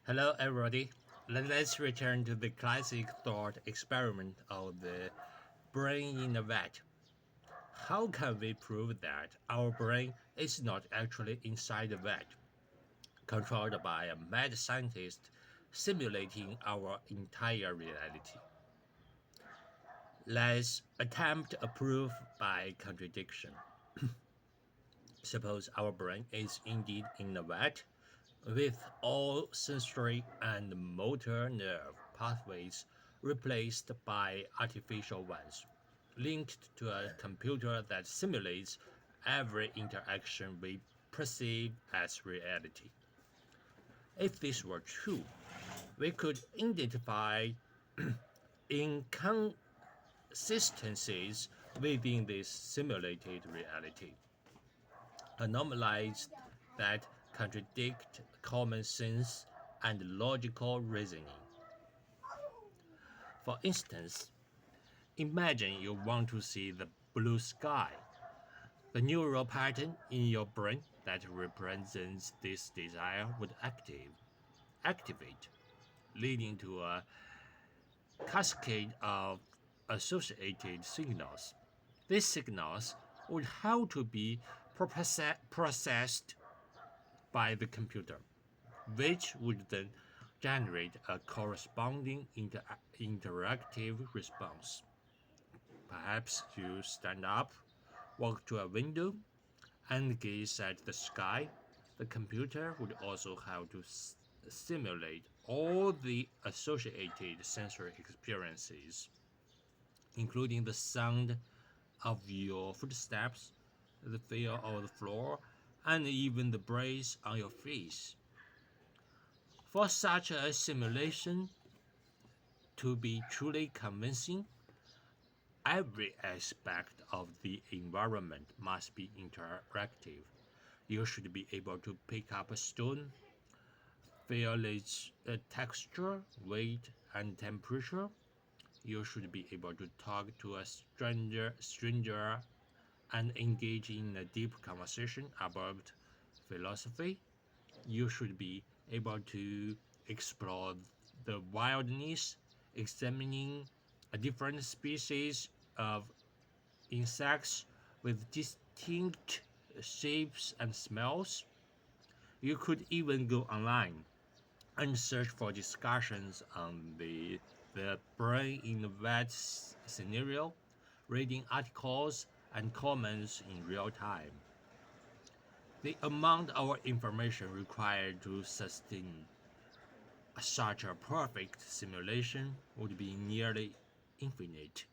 Hello, everybody. Let's return to the classic thought experiment of the brain in a vat. How can we prove that our brain is not actually inside a vat, controlled by a mad scientist simulating our entire reality? Let's attempt a proof by contradiction. Suppose our brain is indeed in a vat, with all sensory and motor nerve pathways replaced by artificial ones, linked to a computer that simulates every interaction we perceive as reality. If this were true, we could identify inconsistencies within this simulated reality, anomalies that contradict common sense and logical reasoning. For instance, imagine you want to see the blue sky. The neural pattern in your brain that represents this desire would activate, leading to a cascade of associated signals. These signals would have to be processed by the computer, which would then generate a corresponding interactive response. Perhaps you stand up, walk to a window, and gaze at the sky. The computer would also have to simulate all the associated sensory experiences, including the sound of your footsteps, the feel of the floor, and even the breeze on your face. For such a simulation to be truly convincing, every aspect of the environment must be interactive. You should be able to pick up a stone, feel its texture, weight, and temperature. You should be able to talk to a stranger and engage in a deep conversation about philosophy. You should be able to explore the wilderness, examining a different species of insects with distinct shapes and smells. You could even go online and search for discussions on the brain in the vet scenario, reading articles and comments in real time. The amount of information required to sustain such a perfect simulation would be nearly infinite.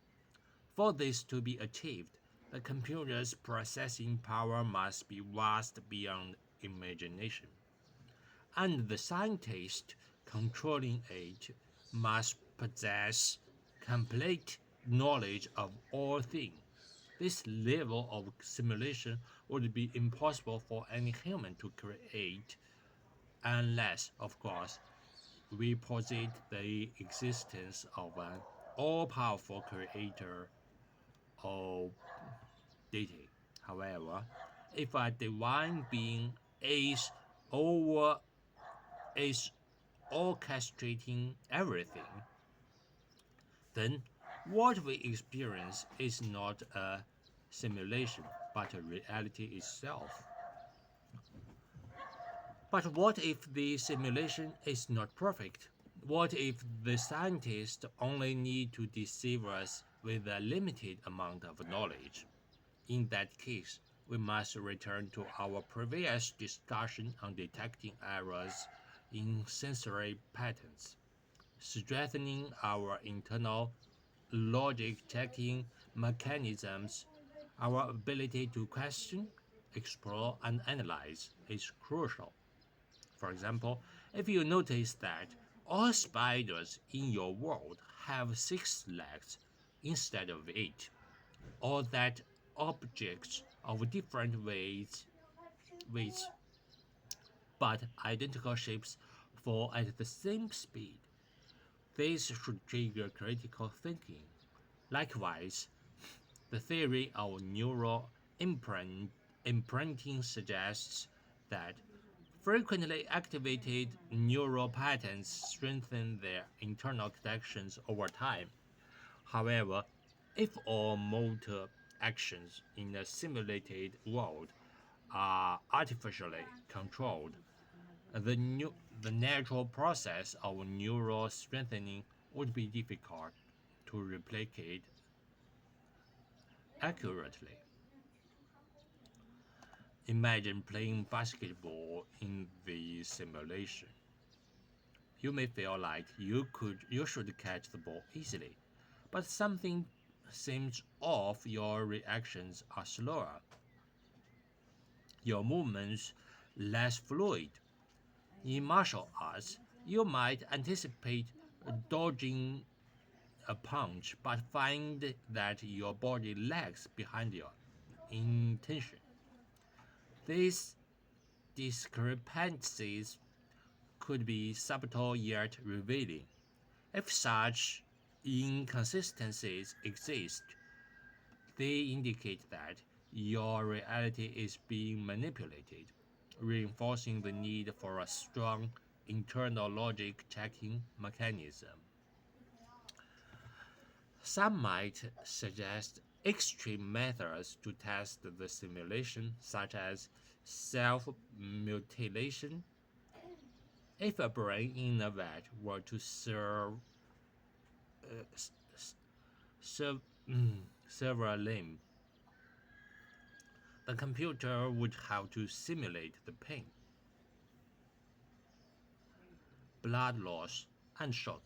For this to be achieved, the computer's processing power must be vast beyond imagination, and the scientist controlling it must possess complete knowledge of all things. This level of simulation would be impossible for any human to create unless, of course, we posit the existence of an all powerful creator of deity. However, if a divine being over is orchestrating everything, then what we experience is not a simulation, but a reality itself. But what if the simulation is not perfect? What if the scientists only need to deceive us with a limited amount of knowledge? In that case, we must return to our previous discussion on detecting errors in sensory patterns, strengthening our internal logic checking mechanisms. Our ability to question, explore, and analyze is crucial. For example, if you notice that all spiders in your world have six legs instead of eight, or that objects of different weights but identical shapes fall at the same speed, this should trigger critical thinking. Likewise, the theory of neural imprinting suggests that Frequently activated neural patterns strengthen their internal connections over time. However, if all motor actions in a simulated world are artificially controlled, the natural process of neural strengthening would be difficult to replicate accurately. Imagine playing basketball in the simulation. You may feel like you should catch the ball easily, but something seems off. Your reactions are slower, your movements less fluid. In martial arts, you might anticipate dodging a punch but find that your body lags behind your intention. These discrepancies could be subtle yet revealing. If such inconsistencies exist, they indicate that your reality is being manipulated, reinforcing the need for a strong internal logic checking mechanism. Some might suggest extreme methods to test the simulation, such as self mutilation. If a brain in a vat were to serve, sever a limb, the computer would have to simulate the pain, blood loss, and shock.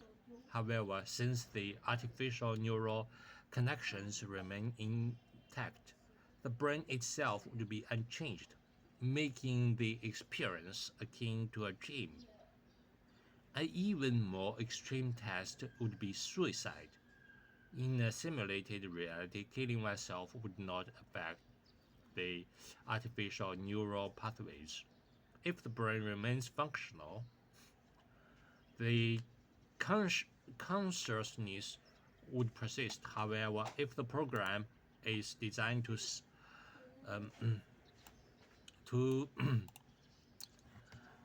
However, since the artificial neural connections remain intact, the brain itself would be unchanged, making the experience akin to a dream. An even more extreme test would be suicide. In a simulated reality, killing oneself would not affect the artificial neural pathways. If the brain remains functional, the consciousness would persist. However, if the program is designed um, to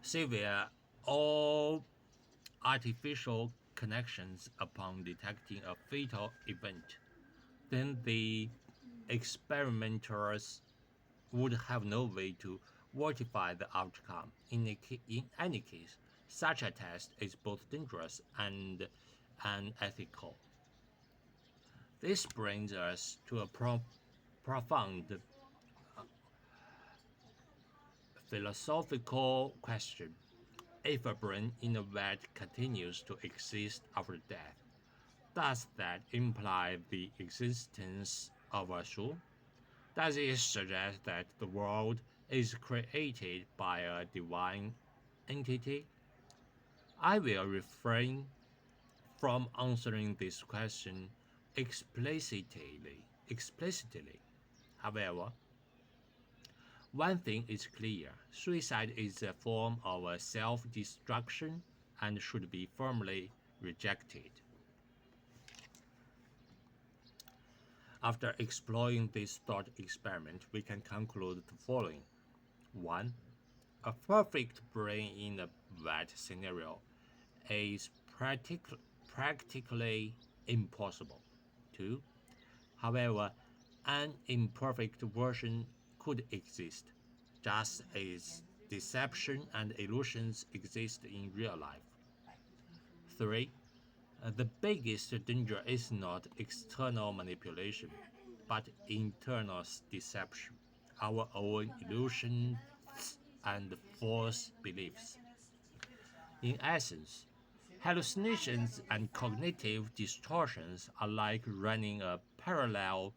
sever all artificial connections upon detecting a fatal event, then the experimenters would have no way to verify the outcome. In any case, such a test is both dangerous and unethical. This brings us to a profound philosophical question. If a brain in a vat continues to exist after death, does that imply the existence of a soul? Does it suggest that the world is created by a divine entity? I will refrain from answering this question explicitly. However, one thing is clear: suicide is a form of self-destruction and should be firmly rejected. After exploring this thought experiment, we can conclude the following. 1. A perfect brain in a vat scenario is practically impossible. 2. However, an imperfect version could exist, just as deception and illusions exist in real life. 3. The biggest danger is not external manipulation, but internal deception, our own illusions and false beliefs. In essence, hallucinations and cognitive distortions are like running a parallel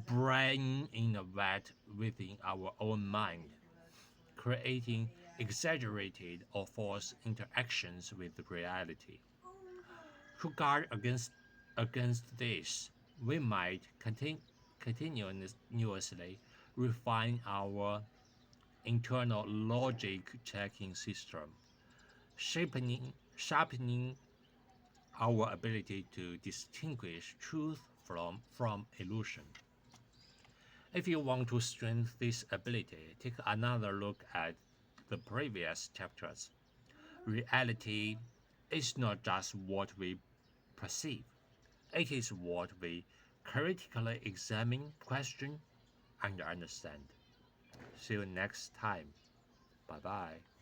brain in a vat within our own mind, creating exaggerated or false interactions with reality. To guard against this, we might continuously refine our internal logic checking system, sharpening our ability to distinguish truth from illusion. If you want to strengthen this ability, take another look at the previous chapters, reality is not just what we perceive, it is what we critically examine, question, and understand. See you next time. Bye bye.